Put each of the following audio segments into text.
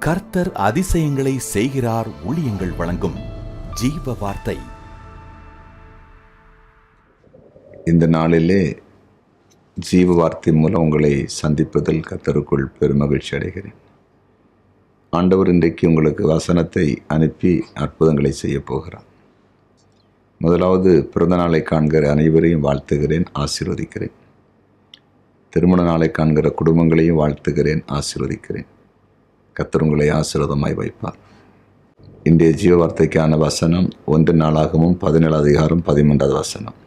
கர்த்தர் அதிசயங்களை செய்கிறார். ஊழியங்கள் வழங்கும் ஜீவ வார்த்தை. இந்த நாளிலே ஜீவ வார்த்தை மூலம் உங்களை சந்திப்பதில் கர்த்தருக்குள் பெருமகிழ்ச்சி அடைகிறேன். ஆண்டவர் இன்றைக்கு உங்களுக்கு வசனத்தை அனுப்பி அற்புதங்களை செய்ய போகிறார். முதலாவது, பிறந்த நாளை காண்கிற அனைவரையும் வாழ்த்துகிறேன், ஆசீர்வதிக்கிறேன். திருமண நாளை காண்கிற குடும்பங்களையும் வாழ்த்துகிறேன், ஆசீர்வதிக்கிறேன். கர்த்தர் உங்களை ஆசீர்வாதமாய் வைப்பார். இன்றைய ஜீவ வார்த்தைக்கான வசனம் 1 நாளாகமம் 17:13 வசனம்.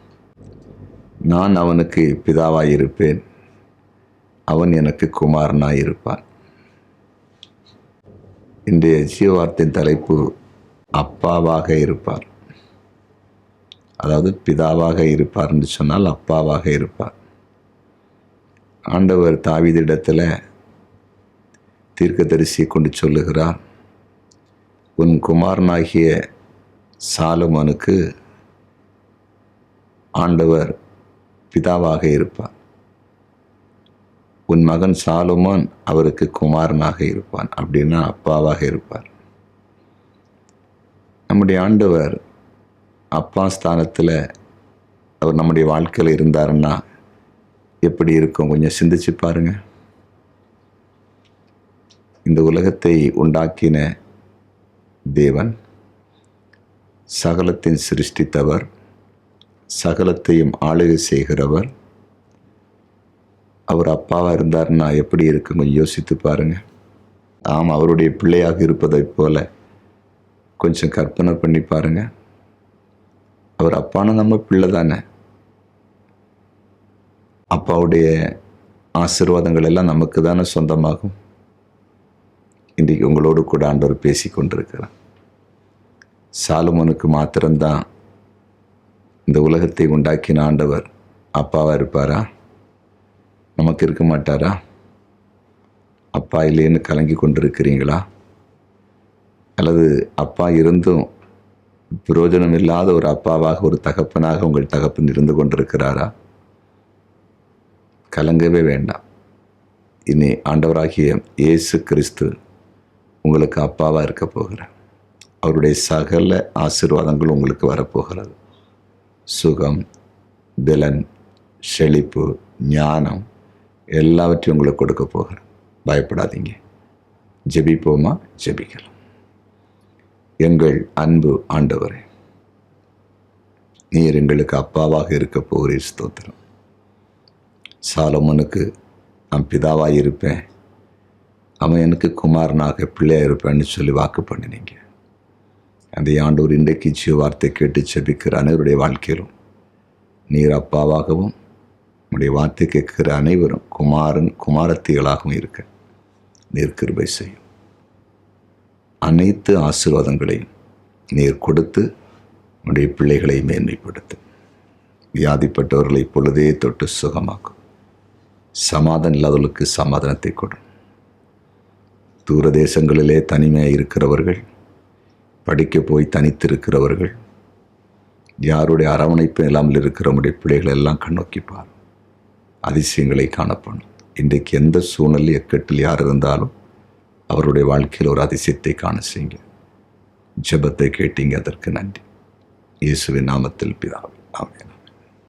நான் அவனுக்கு பிதாவாயிருப்பேன், அவன் எனக்கு குமாரனாயிருப்பான். இன்றைய ஜீவ வார்த்தையின் தலைப்பு அப்பாவாக இருப்பார். அதாவது பிதாவாக இருப்பார் என்று சொன்னால் அப்பாவாக இருப்பார். ஆண்டவர் தாவீதிடத்தில் தீர்க்கதரிசியை கொண்டு சொல்லுகிறார், உன் குமாரனாகிய சாலமோனுக்கு ஆண்டவர் பிதாவாக இருப்பார், உன் மகன் சாலமோன் அவருக்கு குமாரனாக இருப்பான். அப்படின்னா அப்பாவாக இருப்பார். நம்முடைய ஆண்டவர் அப்பா ஸ்தானத்தில் அவர் நம்முடைய வாழ்க்கையில் இருந்தாருன்னா எப்படி இருக்கும்? கொஞ்சம் சிந்திச்சு பாருங்க. இந்த உலகத்தை உண்டாக்கின தேவன், சகலத்தின் சிருஷ்டித்தவர், சகலத்தையும் ஆளுகை செய்கிறவர், அவர் அப்பாவாக இருந்தாருன்னா எப்படி இருக்கும்? கொஞ்சம் யோசித்து பாருங்க. ஆம், அவருடைய பிள்ளையாக இருப்பதை போல கொஞ்சம் கற்பனை பண்ணி பாருங்க. அவர் அப்பான நம்ம பிள்ளை தானே. அப்பாவுடைய ஆசீர்வாதங்கள் எல்லாம் நமக்கு தானே சொந்தமாகும். இன்றைக்கு உங்களோடு கூட ஆண்டவர் பேசி கொண்டிருக்கிறார். சாலமோனுக்கு மாத்திரம்தான் இந்த உலகத்தை உண்டாக்கின ஆண்டவர் அப்பாவாக இருப்பாரா? நமக்கு இருக்க மாட்டாரா? அப்பா இல்லைன்னு கலங்கி கொண்டிருக்கிறீங்களா? அல்லது அப்பா இருந்தும் பிரயோஜனம் இல்லாத ஒரு அப்பாவாக, ஒரு தகப்பனாக உங்கள் தகப்பன் இருந்து கொண்டிருக்கிறாரா? கலங்கவே வேண்டாம். இனி ஆண்டவராகிய இயேசு கிறிஸ்து உங்களுக்கு அப்பாவாக இருக்க போகிறார். அவருடைய சகல ஆசீர்வாதங்கள் உங்களுக்கு வரப்போகிறது. சுகம், பலன், செழிப்பு, ஞானம் எல்லாவற்றையும் உங்களுக்கு கொடுக்க போகிறார். பயப்படாதீங்க. ஜெபிப்போமா? ஜெபிக்கலாம். எங்கள் அன்பு ஆண்டவரே, நீர் எங்களுக்கு அப்பாவாக இருக்க போகிறீர். ஸ்தோத்திரம். சாலமோனுக்கு நான் பிதாவாக இருப்பேன், அவன் எனக்கு குமாரனாக பிள்ளையாக இருப்பேன்னு சொல்லி வாக்கு பண்ணினீங்க. அந்த ஆண்டவர் இன்றைக்கு ஜீவ வார்த்தை கேட்டு செபிக்கிற அனைவருடைய வாழ்க்கையிலும் நீர் அப்பாவாகவும், உடைய வார்த்தை கேட்கிற அனைவரும் குமாரத்திகளாகவும் இருக்க நீர் கிருபை செய்யும். அனைத்து ஆசீர்வாதங்களையும் நீர் கொடுத்து உடைய பிள்ளைகளை மேன்மைப்படுத்தும். வியாதிப்பட்டவர்களை பொழுதே தொட்டு சுகமாக்கும். சமாதானம் இல்லாதவர்களுக்கு சமாதானத்தை கொடும். தூர தேசங்களிலே தனிமையாக இருக்கிறவர்கள், படிக்க போய் தனித்திருக்கிறவர்கள், யாருடைய அரவணைப்பு இல்லாமல் இருக்கிற உடைய பிள்ளைகள் எல்லாம் கண்ணோக்கிப்பார். அதிசயங்களை காணப்படும். இன்றைக்கு எந்த சூழ்நிலை எக்கட்டில் யார் இருந்தாலும் அவருடைய வாழ்க்கையில் ஒரு அதிசயத்தை காண செய்யுங்க. ஜெபத்தை கேட்டீங்க, அதற்கு நன்றி. இயேசுவின் நாமத்தில் பிதாவே, ஆமென்.